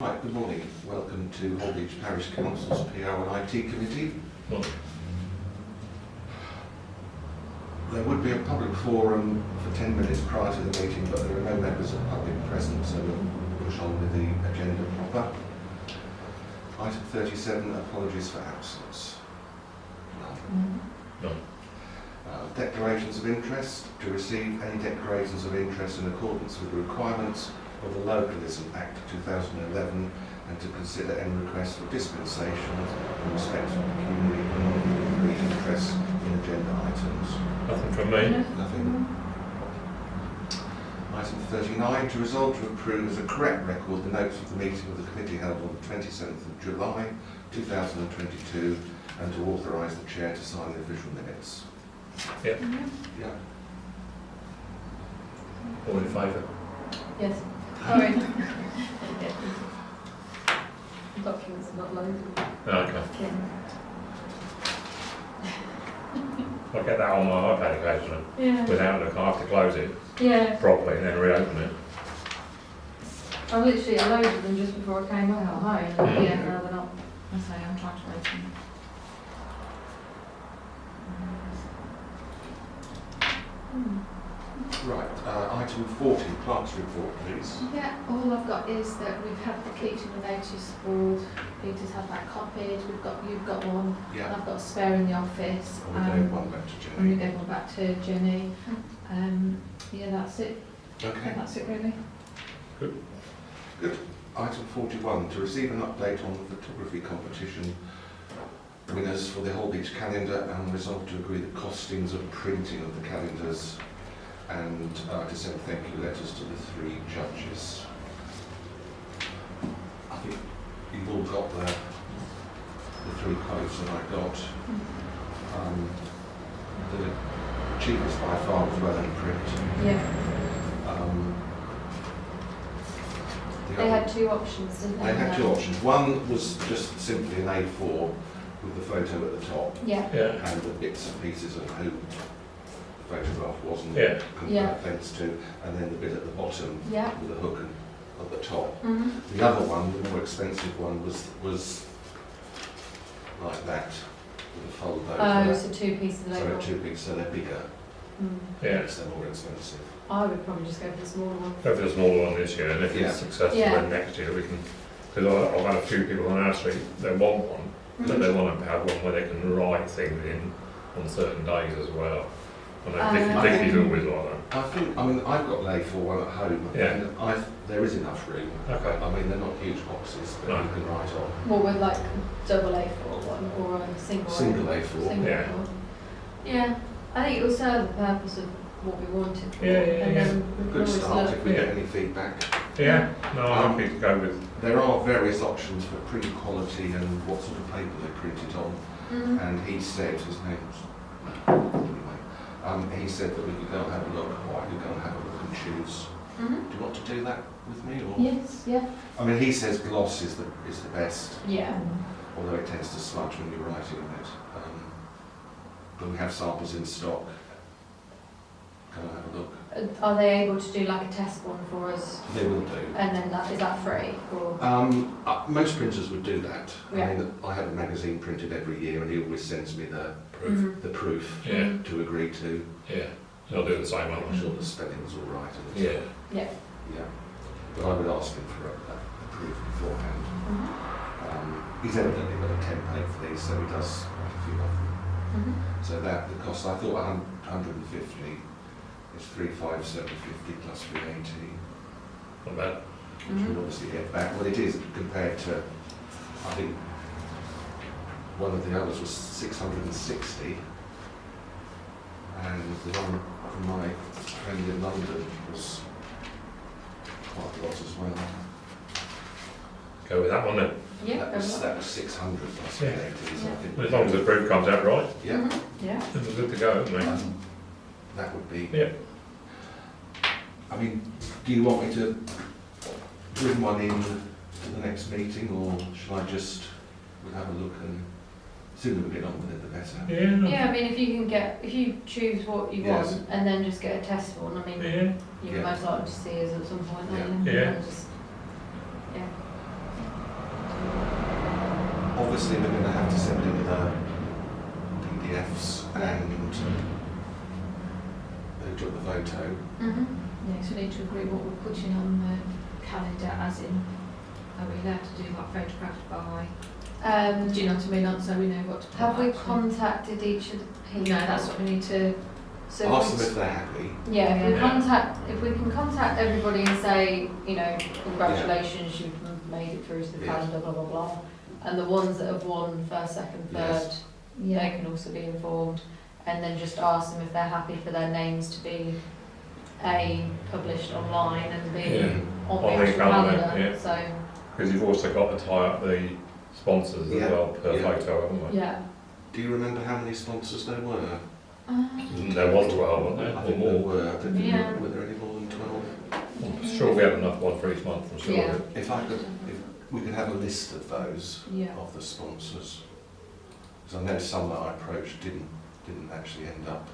Right, good morning. Welcome to Holbeach Parish Council's PR&IT Committee. There would be a public forum for 10 minutes prior to the meeting, but there are no members of the public present, so we'll push on with the agenda proper. Item 37, apologies for absence. No. Declarations of interest. To receive any declarations of interest in accordance with the requirements of the Localism Act 2011 and to consider any requests for dispensation in respect of pecuniary interest in agenda items. Nothing from me. Nothing. Item 39, to resolve to approve as a correct record the notes of the meeting of the committee held on the 27th of July 2022 and to authorise the chair to sign the official minutes. Yep. Yeah. All in favour? Yes. Sorry. Documents are not loaded. Okay. Yeah. I get that on my iPad occasionally. Yeah. Without look, I have to close it Yeah. properly and then reopen it. I loaded them just before I came home. Mm. Yeah, no, they're not. I say I'm trying to open them. Right, item 40, clerk's report, please. Yeah, all I've got is that we've had the keeping the notice board. Peter's had that copied. You've got one. Yeah. I've got a spare in the office. And we gave one back to And Jenny. we gave one back to Jenny. Yeah, that's it. Okay, That's it really. good. Item 41, to receive an update on the photography competition winners for the Holbeach calendar and resolve to agree the costings of printing of the calendars and to send thank you letters to the 3 judges. I think you've all got the 3 quotes that I got. The cheapest by far was well in print. Yeah. The They other- had 2 options, didn't they? They had 2 options. One was just simply an A4 with the photo at the top Yeah. Yeah. and the bits and pieces of who the photograph wasn't Yeah. Yeah. thanks to, and then the bit at the bottom Yeah. with a hook and at the top. Mhm. The other one, the more expensive one, was like that with a fold over. Oh, so 2 pieces of So they're label. 2 big, so they're bigger. Yeah. Yes, they're more expensive. I would probably just go for the smaller one. Go for the smaller one this year, and if Yeah. it's successful, Yeah. then next year we can. Because I've had a few people on our street that want one, but they want to have one where they can write things in on certain days as well. I know Dicky's always like I think, I mean, I've got an A4 one at home, Yeah. and there is enough room. Okay. I mean, they're not huge boxes, but No. you can write on. What with like double A4 one or a single Single A4. Single Yeah. A4. Yeah. I think it will serve the purpose of what we wanted for. Yeah, yeah, and yeah. then we can Good always start look. if we Yeah. get any feedback. that. Yeah. No, I'm happy to go with. There are various options for print quality and what sort of paper they print it on. Mhm. And he said, his name's anyway, he said that we could go and have a look, or I could go and have a look and choose. Mhm. Do you want to do that with me? Or? Yes. Yeah. I mean, he says gloss is the best, Yeah. although it tends to smudge when you're writing on it. But we have samples in stock. Go and have a look. Are they able to do like a test one for us? They will do. And then is that free? Or? Most printers would do that. Yeah. I mean, I have a magazine printed every year, and he always sends me the Mhm. proof Yeah. to agree to. Yeah. They'll do the same one. I'm sure the spelling's all right. And it's- Yeah. Yeah. Yeah. But I would ask him for a proof beforehand. Mhm. He's evidently got a template for these, so he does quite a few of them. Mhm. So that the cost, I thought 150 is 35750 plus VAT, Not bad. which Mhm. would obviously get back. Well, it is compared to, I think, one of the others was 660, and the one from my friend in London was quite a lot as well. Go with that one then. Yeah. That was 600 plus Yeah. VAT, so I think. As long as the proof comes out right, Yeah, Mhm. Yeah. then we're good to go, isn't it? that would be. Yeah. I mean, do you want me to bring one in to the next meeting, or shall I just have a look, and the sooner we get on with it, the better? Yeah. No. Yeah, I mean, if you choose what you Yes. want and then just get a test one, I mean, Yeah. you can Yeah. most likely to see us at some point. Yeah. then, Yeah. and just, yeah. obviously we're going to have to send in the PDFs Yeah. and who took the photo. Yeah, so we need to agree what we're putting on the calendar, as in, are we allowed to do like photographed by? Do you know what I mean? So we know what to put. Have we actually. contacted each of the people? No, that's what we need to. So Ask we- them if they're happy. Yeah, if we Yeah. if we can contact everybody and say, you know, congratulations, you've made it through to the Yeah. calendar, blah, blah, blah. And the ones that have won first, second, third, Yes. they can also be informed. And then just ask them if they're happy for their names to be published online and B, Yeah. on On the the actual calendar, calendar. yeah. So, Because you've also got to tie up the sponsors Yeah. as well per Yeah. photo, haven't we? yeah. Do you remember how many sponsors there were? There was 12, wasn't I there? Or think there more. were. I didn't Yeah. Were there any more than 12? I'm sure we had enough one for each month, I'm sure. Yeah. If we could have a list of those, Yeah. of the sponsors. Because I know some that I approached didn't actually end up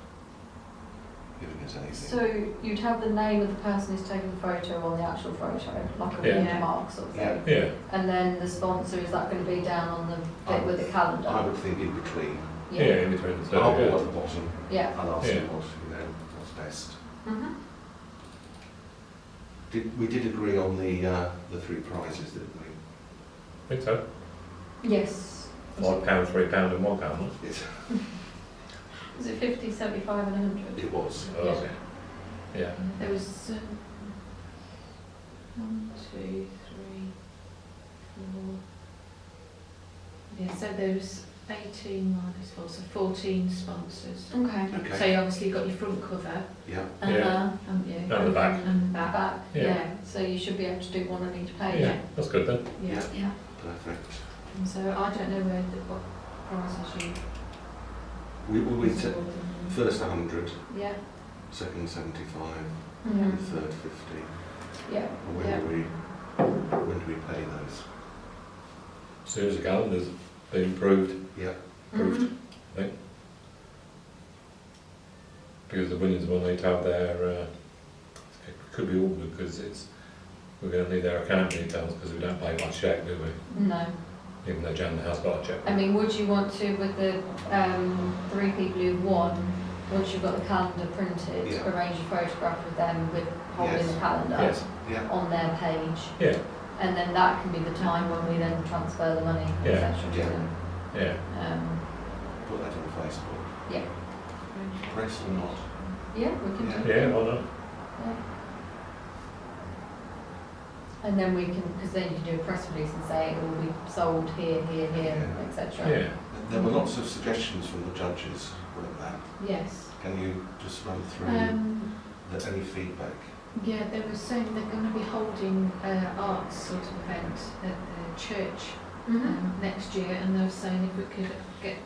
giving us anything. So you'd have the name of the person who's taken the photo on the actual photo, like a Yeah. watermark sort of thing. Yeah, And then the sponsor, is that going to be down on the bit with the calendar? I would think in between. yeah, in between the two. I'll yeah. go at the bottom. Yeah. I'll ask Yeah. them what's best. Mhm. We did agree on the 3 prizes, didn't we? I think so. Yes. £5, £3 and £1, wasn't It, Was it 50, 75 and 100? it was. it? Oh, was it? Yeah. There was 1, 2, 3, 4. Yeah, so there was 18 minus 4, so 14 sponsors. Okay. Okay. So you obviously got your front cover, Yeah. Yeah. haven't you? And the back. And the back. Back. Yeah. Yeah. So you should be able to do one on each page. Yeah, that's good then. Yeah. Yeah. Perfect. And so I don't know what prizes you. We took award them. first 100, Yeah. second 75, Mhm. third 50. Yeah. And when Yeah. do we pay those? As soon as the calendar's been approved, Yeah. approved, Mhm. I think. Because the winners will need to have their, it could be ordered because we're going to need their account details because we don't pay by cheque, do we? No. Even though Jan has got a cheque. I mean, would you want to, with the 3 people who've won, once you've got the calendar printed, Yeah. arrange a photograph with them with holding Yes. the calendar Yes, Yeah. on their page? yeah, And then that can be the time when we then transfer the money, Yeah. etc. to Yeah. them. yeah. Put that on Facebook. Yeah. Press or not? Yeah, we can do Yeah, that. why not? Yeah. And then we can, because then you can do a press release and say it will be sold here, here, here, Yeah. etc. Yeah. There were lots of suggestions from the judges, weren't there? Yes. Can you just run through any feedback? Yeah, they were saying they're going to be holding arts sort of event at the church Mhm. next year, and they were saying if we could get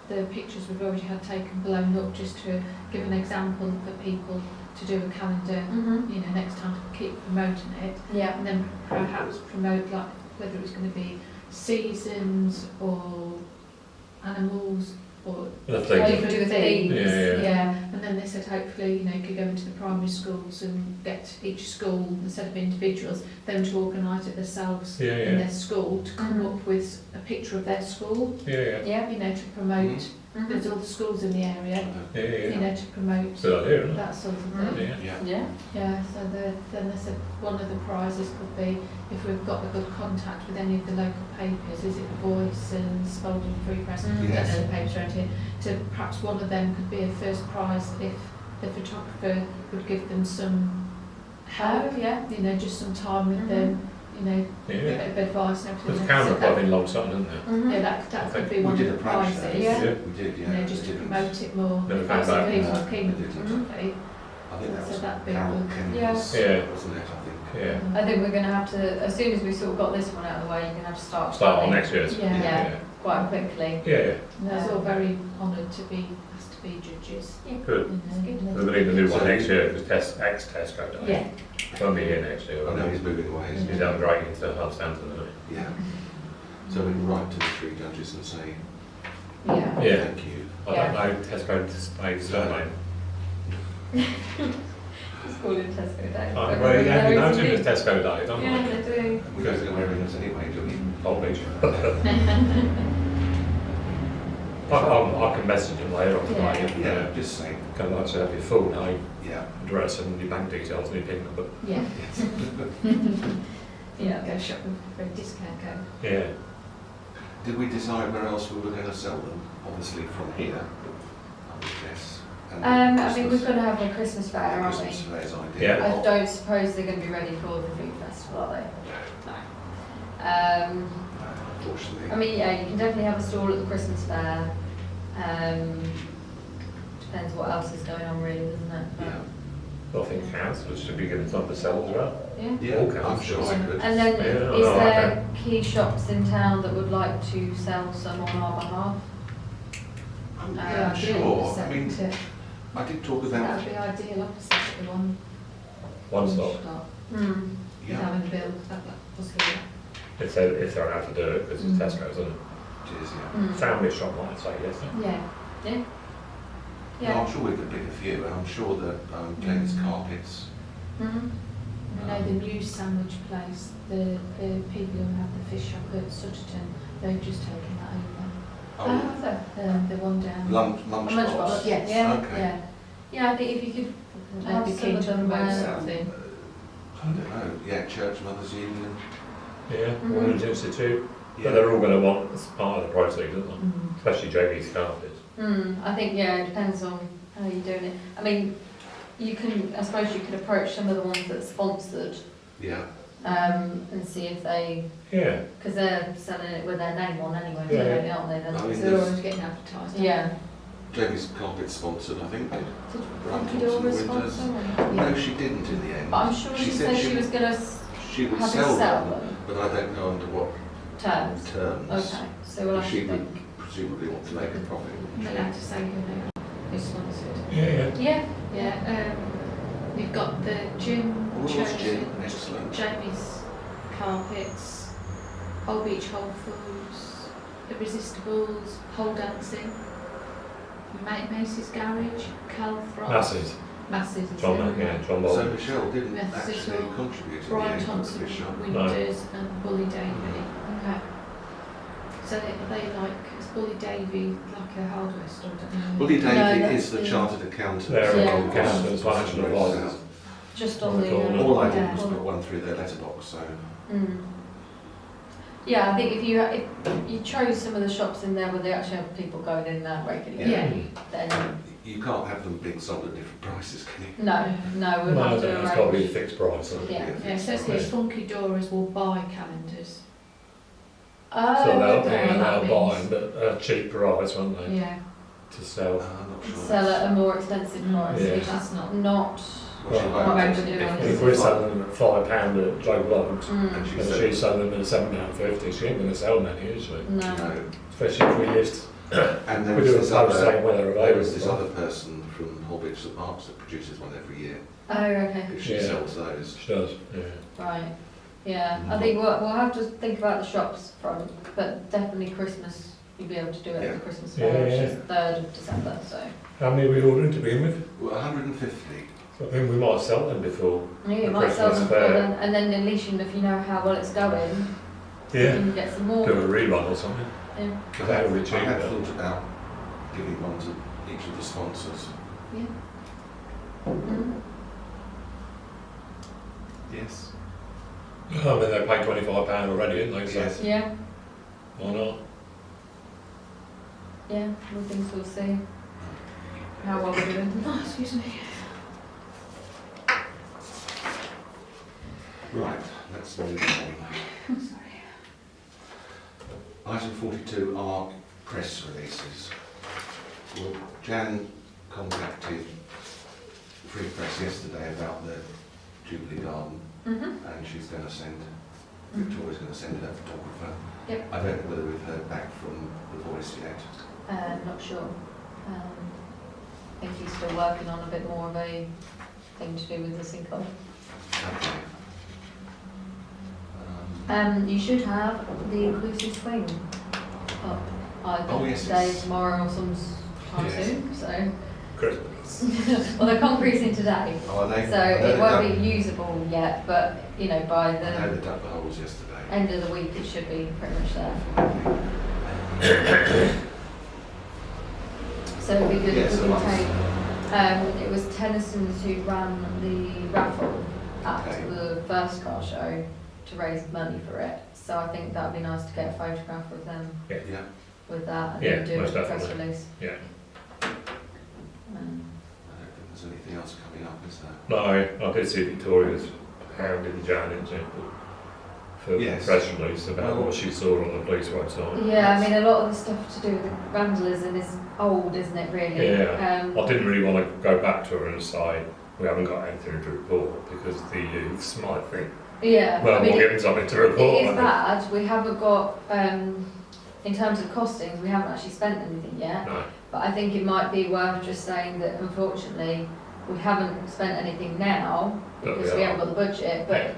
the pictures we've already had taken blown up, just to give an example for people to do a calendar, Mhm. you know, next time to keep promoting it, Yeah. and then perhaps promote like whether it's going to be seasons or animals or The Oh, thing. you can do with these. Yeah, yeah. and then they said hopefully, you know, you could go into the primary schools and get each school, instead of individuals, them to organise it themselves Yeah, in yeah, their school, to come up with a picture of their school, yeah, Yeah. you know, to promote, Mhm. there's all the schools in the area, yeah, you yeah. know, to promote Good idea, isn't it? that sort of Mhm. thing. Yeah. Yeah. Yeah. Yeah, so then they said one of the prizes could be if we've got a good contact with any of the local papers, is it Voice and Spalding Free Press, Mm. I don't Yes. know the papers around here, to perhaps one of them could be a first prize if the photographer would give them some help, Oh, yeah. you know, just some time with them, you know, a Yeah. bit of advice and everything. There's a So camera that- club in Longson, isn't there? Mhm. Yeah, that could be We one of did the approach prizes. that. Yeah. We did, yeah. You know, just We to didn't. promote it more. Never Perhaps came if back. people No, are keen we on didn't. photography. I think that So was that'd be Carol good. Kennedy's, Yeah. wasn't it, I think? Yeah. I think we're going to have to, as soon as we sort of got this one out of the way, you're going to have to start Start on planning next year's. Yeah. Yeah. quite quickly. Yeah, yeah. And they're all very honoured to be asked to be judges. Good. You know. We're going to need a new one next year because ex-Tesco died. Yeah. Won't be here next year. I know he's moving away, isn't He's he? emigrating to Hunstanton, isn't Yeah. So we can write to the 3 judges and say, Yeah. he? Yeah. thank you. I don't know Tesco's surname. Just call it Tesco Day. Well, yeah, you know him as Tesco Day, don't Yeah, we? they do. We go to wearing us anyway, do we? Holbeach. I can message them later on today. Yeah, just saying. Can I actually have your full name, Yeah. address and your bank details and your PIN number? Yeah. Yeah. Go shop them for a discount code. Yeah. Did we decide where else we were going to sell them? Obviously from here, I would guess. And I mean, we've got to have a Christmas fair, aren't we? Christmas fair's idea. Yeah. I don't suppose they're going to be ready for the food festival, are they? No. Unfortunately. I mean, yeah, you can definitely have a stall at the Christmas fair. Depends what else is going on, really, doesn't it? But- Yeah. I think councils should be given time to sell as well. Yeah. Yeah, All I'm councils. sure I could. And then, Yeah, is I like there key shops in town that would like to sell some on our behalf? I'm Yeah, not sure. I second mean, to, I did talk with that them. would be ideal, opposite to the One stop. Hmm. Yeah, Having the bill, that possibly. If they're allowed to do it, because it's Tesco's, isn't it? it is, yeah. Mm. Family shop might say yes. Yeah. Yeah. No, Yeah. I'm sure we could pick a few, and I'm sure that Glenn's carpets. Mm-hmm. I know the new sandwich place, the people who have the fish shop at Sutterton, they've just taken that over. The one down. Lunchbox. Yes. Yeah. Okay. Yeah. Yeah, I think if you could have They'd be some keen of to them promote where- something. I don't know. Yeah, Church Mothers Union. Yeah, Mhm. Women's Institute. But Yeah. they're all going to want as part of the proceeds, aren't they? Mm. Especially JV's carpets. I think, yeah, it depends on how you're doing it. I mean, I suppose you could approach some of the ones that are sponsored, Yeah. and see if they, Yeah. because they're selling it with their name on anyway, Yeah. really, aren't they? I Then? mean, So they're there's always getting advertised. Yeah. Jamie's carpet sponsored, I think. Did Brian Funky Door Thompson Winters. sponsor? No, she didn't in the end. But I'm sure she said she was going to she would have sell it sell them, them. but I don't know under what Terms. terms. Okay, so we'll have She to would think. presumably want to make a profit. I'm wouldn't allowed to say who they are, who's sponsored. Yeah. Yeah. Yeah, we've got the gym, she? Woolworths church, Gym, excellent. Jamie's carpets, Whole Beach Whole Foods, Irresistibles, Pole Dancing, Macy's Garage, Masses. Masses. John, John So Bolt. Michelle didn't Yes, actually it's all contribute to the Brian end of Thompson, the fish shop. Winters and Bully Davy. Okay. So they like, is Bully Davy like a hardware store, don't you? Bully No, Davy that's is the the- chartered accountant. They're Yeah. all accountants, financial advisors. Just on the. All I did yeah. was put one through their letterbox, so Mm. Yeah, I think if you chose some of the shops in there where they actually have people going in there regularly, Yeah. then you can't have them being sold at different prices, can you? no, we'll No, have to it's got to be a arrange. fixed price. Isn't it? Yeah. Yeah, it says here Funky Doors will buy calendars. Oh, So they'll, okay. they'll that buy means- them at a cheap price, won't they? Yeah, To sell. I'm not sure. Sell at a more expensive price, Yeah. which That's is not- not. What she Right. might Not do going to do if- it. If we're selling them at £5 at Joe Bloke's, And Mm. she and said, she's selling them at £7.50, she ain't going to sell many, is she? No. no. Especially if we list, And there we was do a this post other, saying whether there available. was this other person from Holbeach St Mark's that produces one every year. Oh, okay. If she Yeah. sells those. She does, yeah. Right. Yeah, I think we'll have to think about the shops front, but definitely Christmas, you'll be able to do it Yeah. at the Christmas Yeah, fair, which yeah. is 3rd of December, so. How many are we ordering to begin with? Well, 150. So I think we might sell them before. Yeah, you The might sell Christmas them for fair. then, and then at least if you know how well it's going, you Yeah. can get some more. Do a rerun or something. Yeah. Because that would be I cheaper. had thought about giving one to each of the sponsors. Mm. Yes. I mean, they pay £25 already, didn't they? So Yes. Yeah, why not? yeah, we'll think we'll see how well we're doing. oh, excuse me. Right, let's move on. Oh, sorry. Item 42 are press releases. Well, Jan contacted Free Press yesterday about the Jubilee Garden, Mm-hmm. and she's going to send, Victoria's going to send her photographer. Yep. I don't know whether we've heard back from the voice yet. Not sure. I think he's still working on a bit more of a thing to do with the sinkhole. Okay. You should have the inclusive swing up either Oh, yes, today, yes. tomorrow, or some time Yes. soon. So Christmas. Well, they're concreting today, Oh, are they? so I know it they won't dug- be usable yet, but, you know, by I know the they dug the holes yesterday. end of the week it should be pretty much there. So it'd be good Yeah, if so we what's- could take, it was Tennyson's who ran the raffle at Okay. the first car show to raise money for it. So I think that would be nice to get a photograph of them Yeah. with that and Yeah, then do a most press definitely. release. Yeah. I don't think there's anything else coming up, is there? No, I did see Victoria's hounding Jan into for Yes. press release about Well- what she saw on the police website. Yeah, I mean, a lot of the stuff to do with vandalism is old, isn't it, really? Yeah. I didn't really want to go back to her and say we haven't got anything to report because the youths might think, Yeah, well, I mean, we're getting something to report. it is haven't bad. We haven't got, in terms of costings, we haven't actually spent anything yet. we? No. But I think it might be worth just saying that unfortunately we haven't spent anything now But because we we are. haven't got the budget, but Yeah.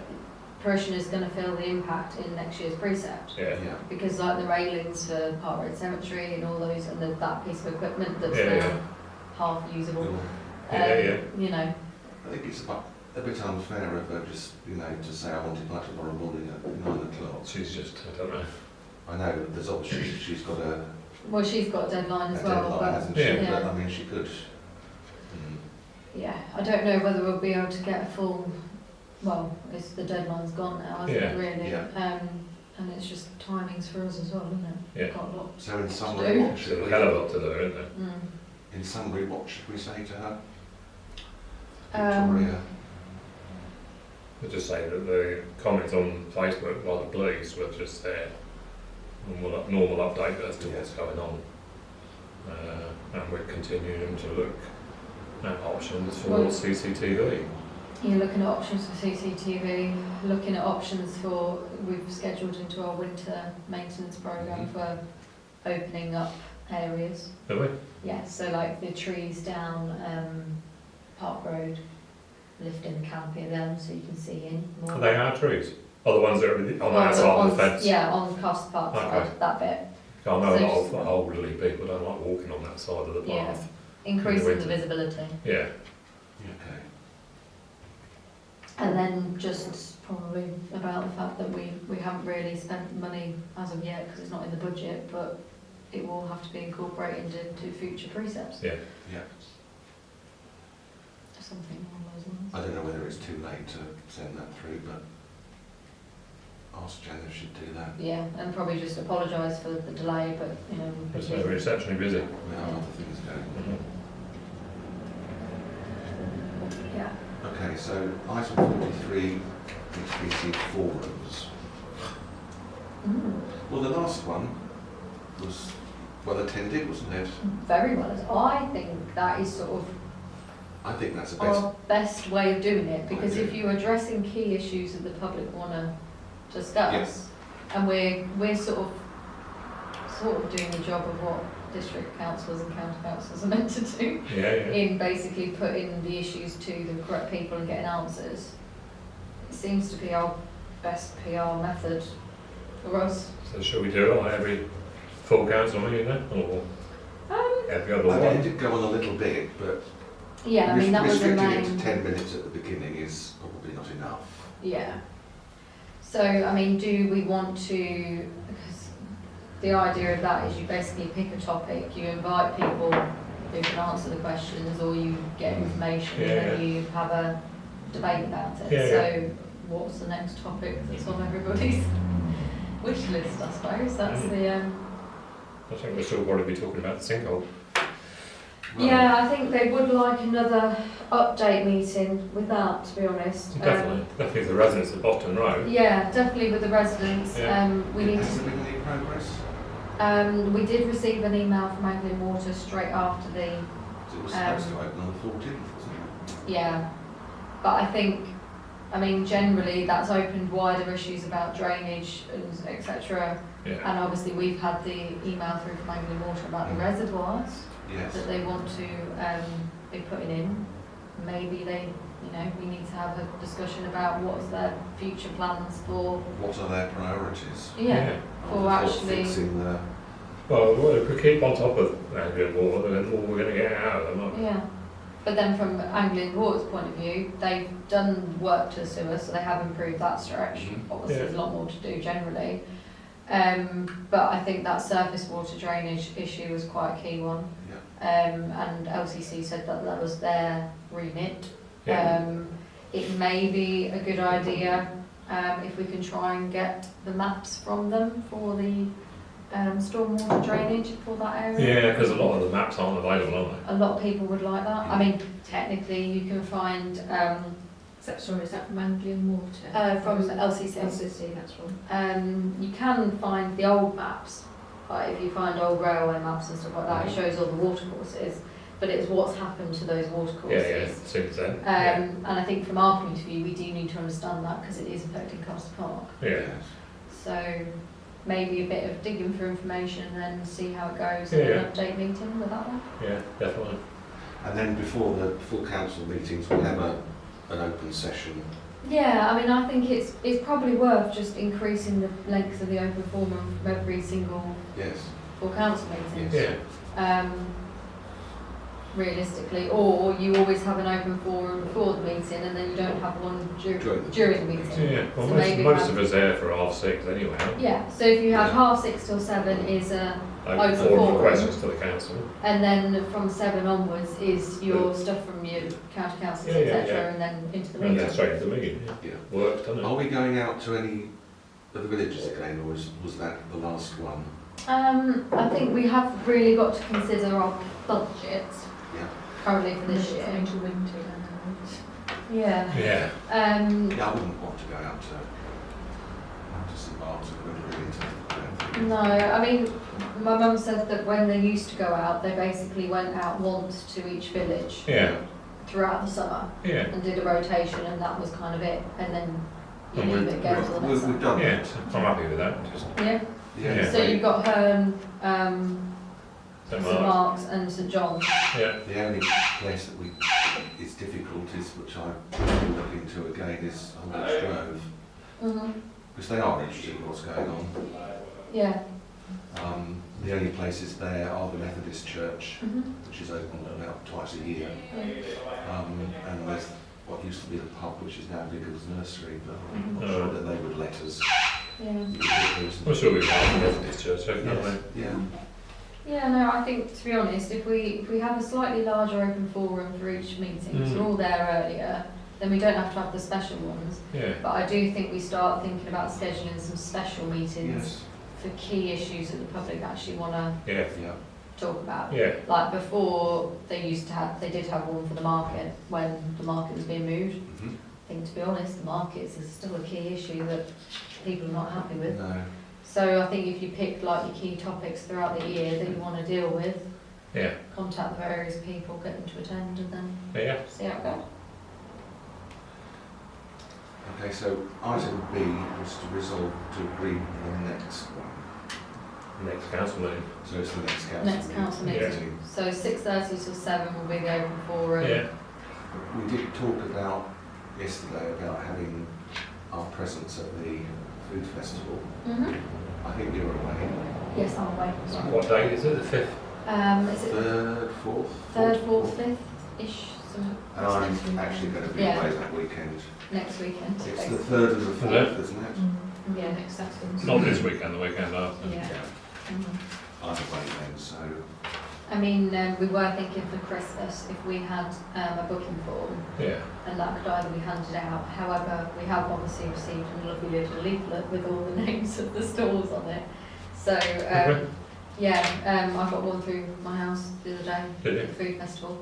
parishioners going to feel the impact in next year's precept. Yeah. Yeah. Because like the railings for Park Road Cemetery and all those, and that piece of equipment that's Yeah, now yeah. half usable. Yeah. You know, I think it's about a bit unfair of her just, to say I wanted that tomorrow morning at 9 o'clock. She's just, I don't know. I know that there's obviously, she's got a well, she's got a deadline as well, deadline, but hasn't she? Yeah. But I mean, she could. yeah, I don't know whether we'll be able to get a full, well, the deadline's gone now, hasn't it, really? Yeah. And it's just timings for us as well, isn't it? Yeah. Got a lot. So in To summary, do. what She's should a we, hell of a lot to do, isn't it? in summary, what should we say to her? Um, Victoria? I'd just say that the comments on Facebook by the police were just there. Normal update as to what's going on. And we're continuing to look at options for Well- CCTV. You're looking at options for CCTV, looking at options for, we've scheduled into our winter maintenance programme Mhm. for opening up areas. Have we? Yeah, so like the trees down Park Road, lifting the canopy of them so you can see in more. Are they our trees? Are the ones that are on Well, that side of the on- fence? Yeah, on Cost Park Okay. side, that bit. I know a So lot just- of elderly people don't like walking on that side of the Yeah. path. Increasing the winter. visibility. Yeah. Okay. And then just probably about the fact that we haven't really spent money as of yet because it's not in the budget, but it will have to be incorporated into future precepts. Yeah. Yeah. Something along those lines. I don't know whether it's too late to send that through, but ask Jen if she'd do that. Yeah, and probably just apologise for the delay, but we So we're exceptionally busy. We have other things going. yeah. Okay, so item 43, HBC forums. Mm. Well, the last one was well attended, wasn't it? Very well. I think that is sort of I think that's the best. our best way of doing it, because I do. if you're addressing key issues that the public want to discuss, and we're sort of doing the job of what district councillors and county councillors are meant to do, Yeah. in basically putting the issues to the correct people and getting answers. It seems to be our best PR method for us. So shall we do it on every full council meeting then, or every other I mean, it one? did go on a little bit, but Yeah, I mean, that was the restricting it main... to 10 minutes at the beginning is probably not enough. Yeah. So, I mean, do we want to, because the idea of that is you basically pick a topic, you invite people who can answer the questions, or you get information and then you have a debate about it. Yeah, So, what's the next topic that's on everybody's wish list, I suppose? That's the... I think we'll still probably be talking about the sinkhole. Well, Yeah, I think they would like another update meeting with that, to be honest. Definitely the residents of Boston Road. Yeah, definitely with the residents. Yeah. We need Has to... there been any progress? We did receive an email from Anglian Water straight after the, It was supposed to open on the 14th, wasn't yeah. But I think, I mean, generally that's opened wider issues about drainage and etc. Yeah. And obviously we've had the email through from Anglian Water about the reservoirs it? Yes. that they want to be putting in. Maybe they, we need to have a discussion about what's their future plans for, What are their priorities? for Before actually, fixing the Well, if we keep on top of Anglian water, then all we're going to get out of them, aren't we? Yeah. But then from Anglian Water's point of view, they've done work to the sewer, so they have improved that stretch. Mhm. Obviously, Yeah. there's a lot more to do generally. But I think that surface water drainage issue was quite a key one. Yeah. And LCC said that that was their remit. Yeah. It may be a good idea if we can try and get the maps from them for the stormwater drainage for that area. Yeah, because a lot of the maps aren't available, are A lot of people would like that. I mean, technically, you can find Is that from Anglian Water? from LCC. LCC, that's from. You can find the old maps. Like if you find old railway maps and stuff like that, it shows all the water courses. But it's what's happened to those water they? Yeah, courses. yeah, since then. And I think from our point of view, we do need to understand that because it is affecting Costa Park. Yeah. Yes. So maybe a bit of digging for information and then see how it goes Yeah, in yeah. an update meeting with that one. Yeah, definitely. And then before the full council meetings, we'll have an open session. Yeah, I mean, I think it's probably worth just increasing the length of the open forum from every single Yes. full council meeting. Yes. Yeah. Realistically, or you always have an open forum before the meeting and then you don't have one during the meeting. Yeah, well, So most, maybe most have- of us there for 6:30 anyway, aren't we? Yeah, so if you have Yeah. 6:30 till 7 is Open Open forum forum. for questions to the council. and then from 7 onwards is your stuff from your county councils, Yeah, yeah, etc., yeah. and then into the And then meeting. straight to the meeting. Yeah. Works, doesn't Are it? we going out to any of the villages again, or was that the last one? I think we have really got to consider our budget Yeah. currently for this year. Into winter, then. Yeah. Yeah. Yeah, I wouldn't want to go out to St Bart's or Ridley. No, I mean, my mum said that when they used to go out, they basically went out once to each village Yeah. throughout the summer Yeah. and did a rotation, and that was kind of it. And then you And leave it, go to the next We've one. done Yeah, that. I'm happy with that. Just Yeah. Yeah. So you've got Herne, St. St Mark's. Mark's, and St John's. Yeah. The only place that it's difficult is, which I'm looking into again, is Holden's Grove, because they are interested in what's going on. Yeah. The only places there are the Methodist Church, Mhm. which is open about twice a year, and there's what used to be the pub, which is now Ridicules Nursery, but I'm not sure that they would let us. Yeah. I'm sure we've got the Methodist Church, haven't we? Yeah. Yeah, no, I think to be honest, if we have a slightly larger open forum for each meeting, so we're all there earlier, then we don't have to have the special ones. Yeah. But I do think we start thinking about scheduling some special meetings Yes. for key issues that the public actually want to Yeah. Yeah. talk about. Yeah. Like before, they did have one for the market when the market was being moved. Mhm. I think to be honest, the markets is still a key issue that people are not happy with. No. So I think if you pick like your key topics throughout the year that you want to deal with, Yeah. contact the various people, get them to attend, and then Yeah. see how it goes. Okay, so item B was to resolve to agree with the next one. Next council meeting. So it's the next council Next council Yeah. meeting. So 6:30 till 7 will be the open forum. Yeah. We did talk about yesterday about having our presence at the food festival. Mhm. I think you're away. Yes, I'm away. What date is it? The 5th? Is it Third, fourth? third, fourth, fifth-ish? And I'm actually going to be Yeah. away that weekend. Next weekend. It's the basically. third and the Is fourth, isn't it? Yeah. Next Saturday. Not this weekend, the weekend after. Yeah. Mhm. I'm away then, so I mean, we were thinking for Christmas if we had a booking form Yeah. and that could either be handed out. However, we have obviously received a lovely little leaflet with all the names of the stalls on it. So, Okay. yeah, I got one through my house the other day Did you? at the food festival.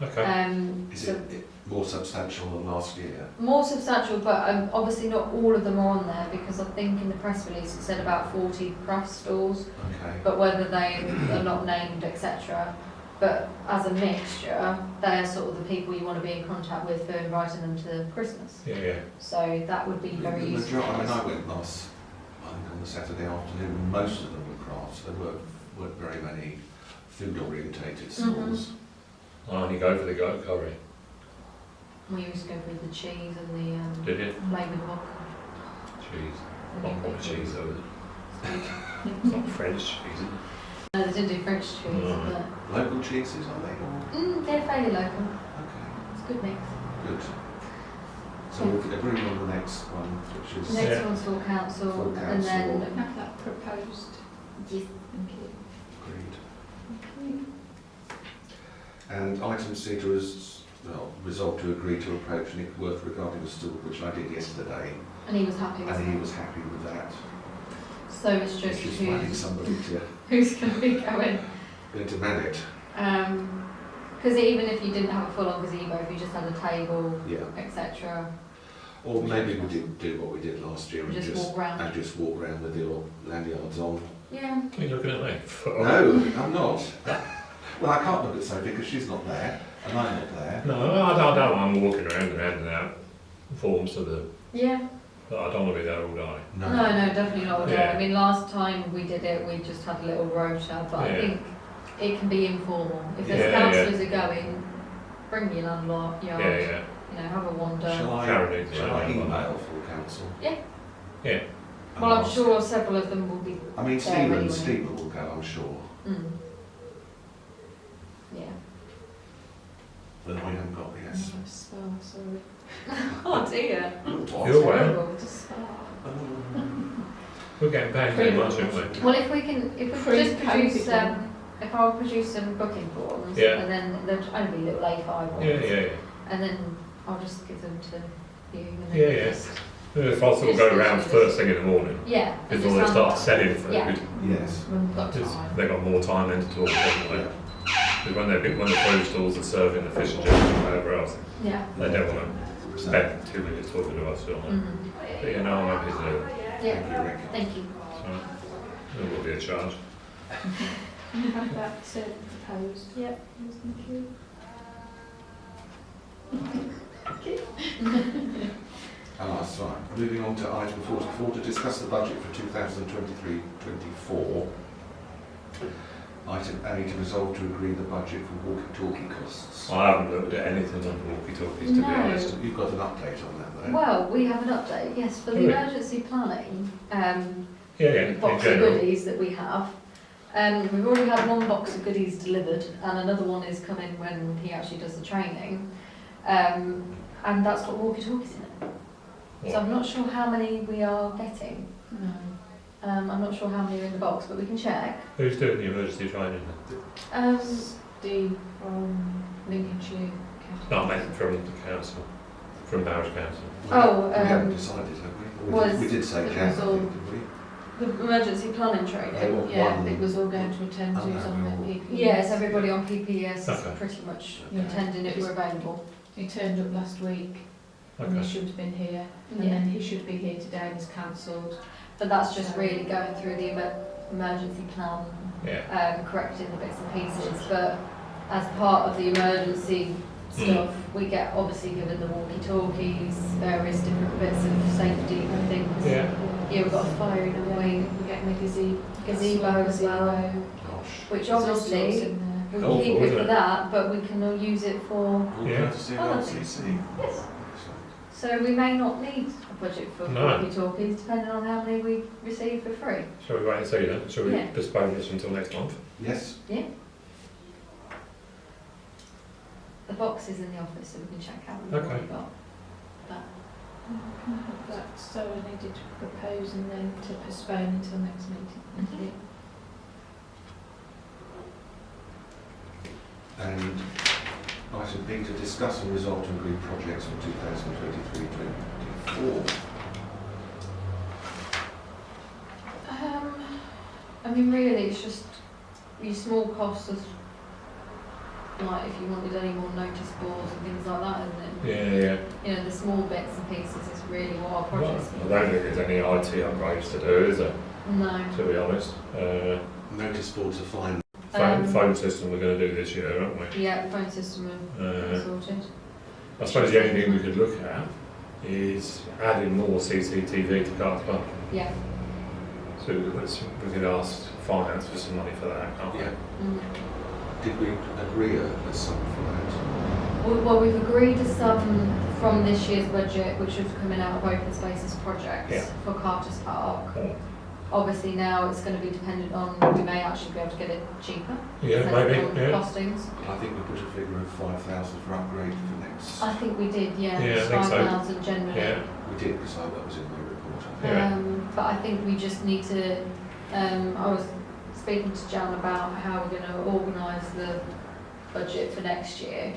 Okay. is So it more substantial than last year? more substantial, but obviously not all of them are on there because I think in the press release it said about 40 craft stalls, Okay. but whether they are not named, etc. But as a mixture, they're sort of the people you want to be in contact with for inviting them to Christmas. Yeah, yeah. So that would be very The useful. majority, I mean, I went last, I think on the Saturday afternoon, and most of them were crafts. There weren't very many food orientated stalls. I only go for the goat curry. We used to go with the cheese and the Did you? flavoured vodka. Cheese. And Not you what pick cheese though. it. It's not French cheese. Is it? They didn't do French cheese, No. but Local cheeses, are they? Or? they're fairly local. Okay, It's a good mix. good. So we've agreed on the next one, which is... Next Yeah. one's full council, Full and then Have that proposed. yes. Thank you. Agreed. And item C was resolved to agree to approach Nick Worth regarding the stool, which I did yesterday, And he was happy with and he it. was happy with that. So it's just It's just finding who's, somebody who's going to be going. to man it. Because even if you didn't have a full-on gazebo, if you just had a table, Yeah. etc., Or maybe we did do what we did last year and just walk round. and just walk around with your lanyards on. Yeah. Are you looking at me? No, I'm not. Well, I can't look at Sophie because she's not there and I'm not there. No, I don't. I'm walking around and handing out forms to the. Yeah. But I don't want to be there all day. No, definitely not all day. Yeah. I mean, last time we did it, we just had a little rota, but I Yeah. think it can be informal. If there's Yeah, councillors are going, bring your landlord, Yeah, you know, have a wander. Shall Sharon needs I to know. email full council? Yeah. And Well, I'm ask? sure several of them will be. I mean, there anyway. Stephen will go, I'm sure. Mm. Yeah. But I haven't got this. Oh, spa, sorry. Oh dear. What? You're well. Terrible. Just spa. We're getting paid very much, aren't we? Well, if we just produce, Pre-COVID. if I'll produce some booking forms, Yeah. and then there'll only be little A5 ones, Yeah. and then I'll just give them to you, and then Yeah, you yeah. just- If I sort of go around first thing in the morning, yeah. and before just they hand start selling food, Yeah. Yes. when we've got because time. they've got more time then to talk, haven't they? Yeah. Because when the food stalls are serving the fish and chips and whatever else, Yeah. they don't want to spend 2 minutes talking to us, do they? Mhm. But you know, I'm happy to do it. Yeah. Thank you, Rick. Thank you. So, there will be a charge. Can you have that proposed? Yep. Thank you. That's right. Moving on to item 44, to discuss the budget for 2023-24. Item A, to resolve to agree the budget for walkie-talkie costs. I haven't looked at anything on walkie-talkies, to be No. honest. You've got an update on that, though? Well, we have an update, yes, for the Really? emergency planning Yeah, in box of general. goodies that we have. We've already had one box of goodies delivered, and another one is coming when he actually does the training. And that's got walkie-talkies in it. So I'm not sure how many we are getting. No. I'm not sure how many are in the box, but we can check. Who's doing the emergency training? Steve from Lincolnshire County. No, I meant from the council, from Parish Council. Oh, We haven't decided, have we? Or was- we did say it Jan, was I all- think, did we? the emergency planning They training. want Yeah, one. it was all going to attend Oh, who's no, on the we all- PPS. Yes, everybody on PPS is Okay. pretty much Okay. attending if we're available. He turned up last week and he Okay. should have been here. And Yeah. then he should be here today and he's cancelled. But that's just really going through the emergency plan, Yeah. correcting the bits and pieces. But as part of the emergency stuff, we get obviously given the walkie-talkies, various different bits of safety and things. Yeah. Yeah, we've got a phone, haven't we? We're getting a Gazebo as well, Gosh. which There's all sorts obviously in there. we Helpful, keep it isn't for it? that, but we can all use it for. All Yeah. courtesy of Other LCC. Yes. Excellent. So we may not need a budget for No. walkie-talkies, depending on how many we receive for free. Shall we wait and see then? Shall we Yeah. postpone this until next month? Yes. The box is in the office, so we can check out what Okay. we've got. Can I have that? So I needed to propose and then to postpone until next meeting. Thank you. And item B, to discuss and resolve to agree projects for 2023-24. I mean, really, it's just your small costs of, like, if you wanted any more notice boards and things like that, isn't it? Yeah. You know, the small bits and pieces is really what our projects I don't think there's any IT upgrades to do, is there? No. To be honest. Notice boards are fine. Phone system we're going to do this year, aren't we? Yeah, the phone system is sorted. I suppose the only thing we could look at is adding more CCTV to Carter Park. Yeah. So we could ask finance for some money for that, can't we? Yeah. Mm. Did we agree a sum for that? Well, we've agreed a sum from this year's budget, which is coming out of open spaces projects Yeah. for Carter's Park. Oh, Obviously now it's going to be dependent on, we may actually be able to get it cheaper. Yeah, depending maybe, on yeah. costings. I think we put a figure of 5,000 for upgrade for next. I think we did, yeah, Yeah, I it's think so. 5,000 generally. Yeah. We did, because that was in my report. I think. Yeah. But I think we just need to, I was speaking to Jan about how we're going to organise the budget for next year,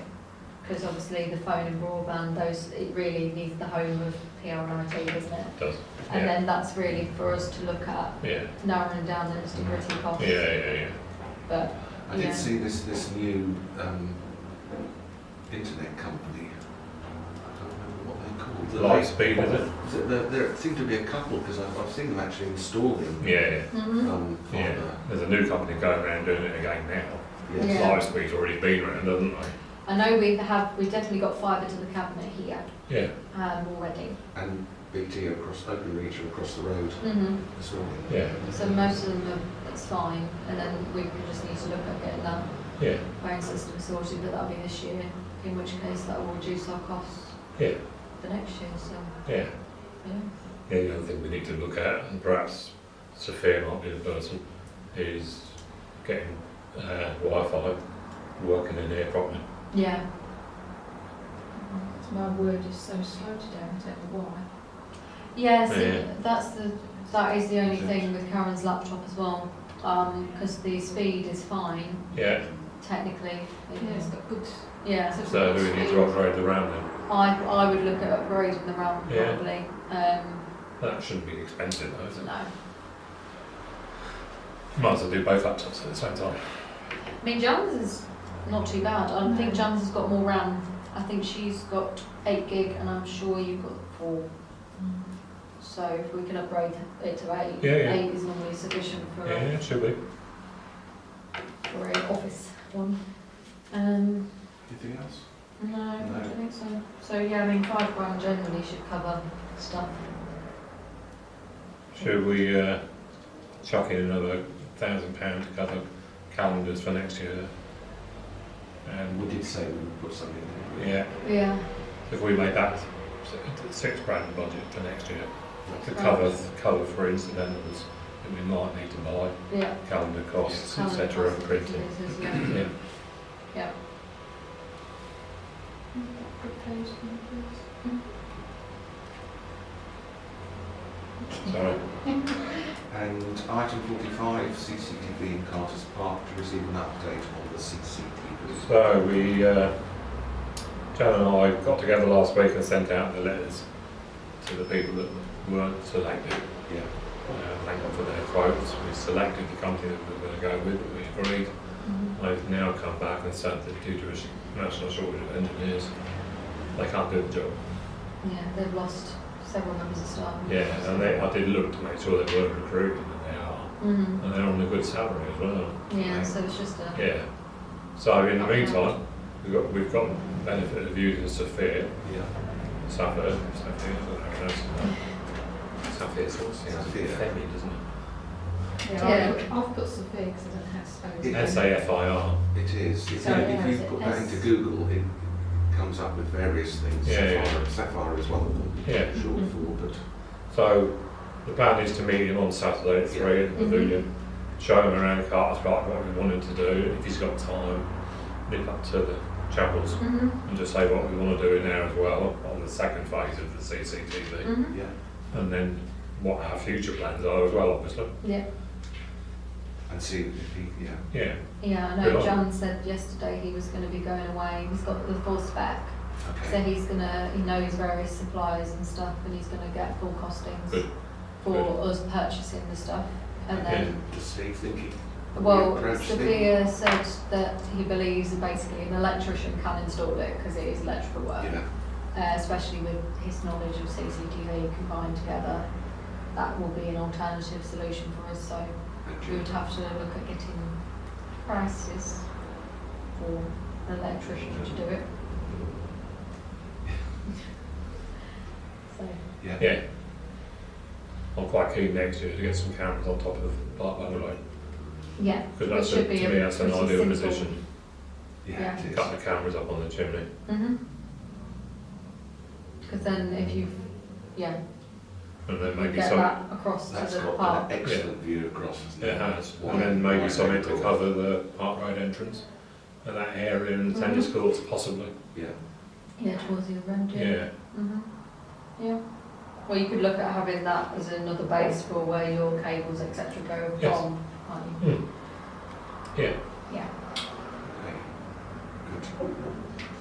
because obviously the phone and broadband, those, it really needs the home of PR&IT, doesn't it? It does. And Yeah. then that's really for us to look at Yeah. narrowing down the nitty-gritty costs. Yeah. But, I yeah. did see this new internet company. I can't remember what they're called. Lightspeed, is it? There seem to be a couple, because I've seen them actually installing. Yeah. Mhm. Yeah. There's a new company going around doing it again now. Yes. Yeah. Lightspeed's already been around, hasn't they? I know we've definitely got fibre to the cabinet here Yeah. already. And BT across Openreach across the road as well. Yeah. So most of them it's fine, and then we just need to look at getting that Yeah. phone system sorted, but that'll be this year, in which case that will reduce our costs Yeah. for next year, so, Yeah. yeah. Yeah, the other thing we need to look at, and perhaps Sophia might be the person, is getting Wi-Fi working in here properly. Yeah. My word is so slow today, I don't know why. Yes, Yeah. that is the only thing with Karen's laptop as well, because the speed is fine, Yeah. technically. Yeah, it's got good. Yeah. So do we need to upgrade the RAM then? I would look at upgrading the RAM Yeah. probably. That shouldn't be expensive though, is it? No. Might as well do both laptops at the same time. I mean, Jan's is not too bad. I think Jan's has got more RAM. I think she's got 8 gig, and I'm sure you've got 4. So if we can upgrade it to 8, Yeah, yeah. 8 is normally sufficient for Yeah, it should be. for a office one. Anything else? No, I No. don't think so. So yeah, I mean, £5 generally should cover stuff. Should we chuck in another £1,000 to cover calendars for next year? We did say we would put something in. Yeah, Yeah. if we made that £6,000 budget for next year to Right. cover for incidentals that we might need to buy, Yeah. calendar costs, Calendar etc. costs, printing. yeah. Yeah. Yeah. Proposed numbers. Sorry. And item 45, CCTV in Carter's Park, to receive an update on the CCTV. So we, Jan and I got together last week and sent out the letters to the people that weren't selected. Yeah. Thank them for their quotes. We selected the company that we were going to go with, we agreed. They've now come back and said that due to a national shortage of engineers, they can't do the job. Yeah, they've lost several members of staff. Yeah, and I did look to make sure they were recruiting, and they are. Mm. And they're on a good salary as well. Yeah, so it's just a... Yeah. So in the meantime, we've got the benefit of using Sophia, Yeah. Sophia, I don't know how to pronounce it. Sophia sort of sounds Sophia. femi, doesn't it? Yeah, I've put Sophia because I don't know how to spell it. S-A-F-I-R. It is. If Sorry, if is you it put that S? into Google, it comes up with various things. Yeah, Sapphire, yeah. Sapphire is one of them. Yeah. Short for, but So the plan is to meet him on Saturday at 3 at the pavilion, show him around Carter's Park what we want him to do. If he's got time, nip up to the chapels and just say what we want to do in there as well on the second phase of the CCTV. yeah. And then what our future plans are as well, obviously. Yeah. And see if he, yeah. Yeah. Yeah, I Good know on. Jan said yesterday he was going to be going away. He's got the full spec. So Okay. he knows various suppliers and stuff, and he's going to get full costings Good. for us purchasing the stuff. And then, Does Steve think he? well, approach Steve? Sophia said that he believes that basically an electrician can install it because it is electrical work, Yeah. especially with his knowledge of CCTV combined together. That will be an alternative solution for us. So we would have to look at getting prices for an electrician to do it. So, Yeah. Yeah. I'm quite keen next year to get some cameras on top of Park Bungalow. yeah, Because it that's, should to be me, a that's an pretty ideal simple- position. Yeah, it is. Cut the cameras up on the chimney. Because then if you've, yeah, And then maybe get some, that across That's to the got park. an excellent view across. hasn't it has, Wide- and then maybe wide something to angle. cover the Park Road entrance, and that area in the tennis courts possibly. Yeah. Yeah, towards the other end, Yeah, Yeah. Well, you could look at having that as another base for where your cables, etc. go Yes. from, can't you? yeah. Yeah. Okay. Good.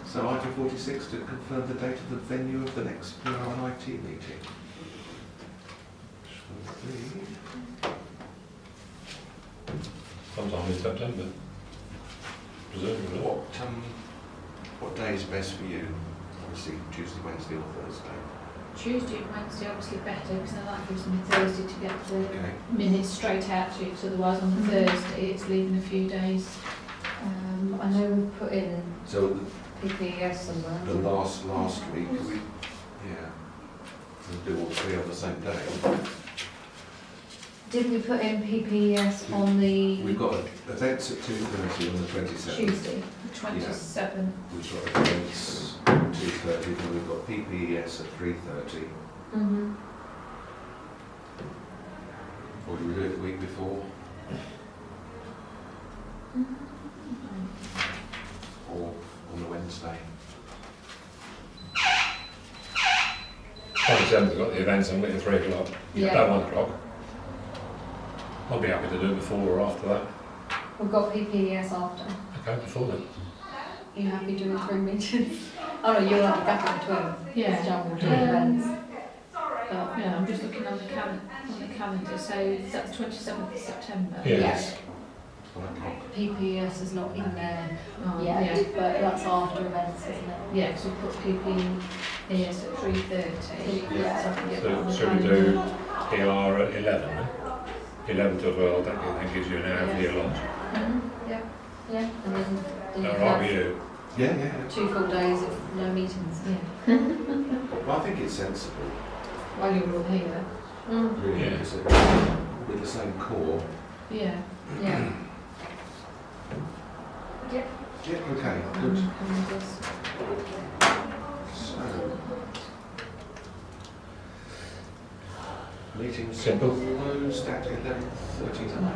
So item 46, to confirm the date of the venue of the next PR&IT meeting. Which will be... Sometime in September, presumably. What day is best for you? Obviously Tuesday, Wednesday or Thursday. Tuesday and Wednesday obviously better, because then that gives me Thursday to get the Okay. minutes straight out to you, 'cause otherwise on the Thursday it's leaving a few days. I know we've put in So PPES somewhere. the last week, we'll do all three on the same day. Did we put in PPES on the We've got events at 2:30 on the 27th. Tuesday? 27. We've got events at 2:30, then we've got PPES at 3:30. Mm-hmm. Or do we do it the week before? Or on the Wednesday? 27th, we've got the events on at 3 o'clock, Yeah. at 1 o'clock. I'll be happy to do it before or after that. We've got PPES after. Okay, before then. Are you happy doing 3 meetings? Oh no, you'll have a gap in between. Yeah. John will do events. Yeah, I'm just looking on the calendar, so is that the 27th of September? Yes. 1 o'clock. PPES is not in there Oh, yet, yeah. but that's after events, isn't it? Yeah, because we put PPES at 3:30. Yeah. So I can get that on So the should we calendar. do PR at 11 then? 11 to 12, that gives you an hour for your lunch. Yeah, yeah, and then you All can right have with you? Yeah. 2 full days of no meetings. Yeah, Well, I think it's sensible, while you're all here. really, Yeah. because with the same core. Yeah. Yeah. Yeah, okay, good. Calendars. So, meeting Simple. closed at 11:39.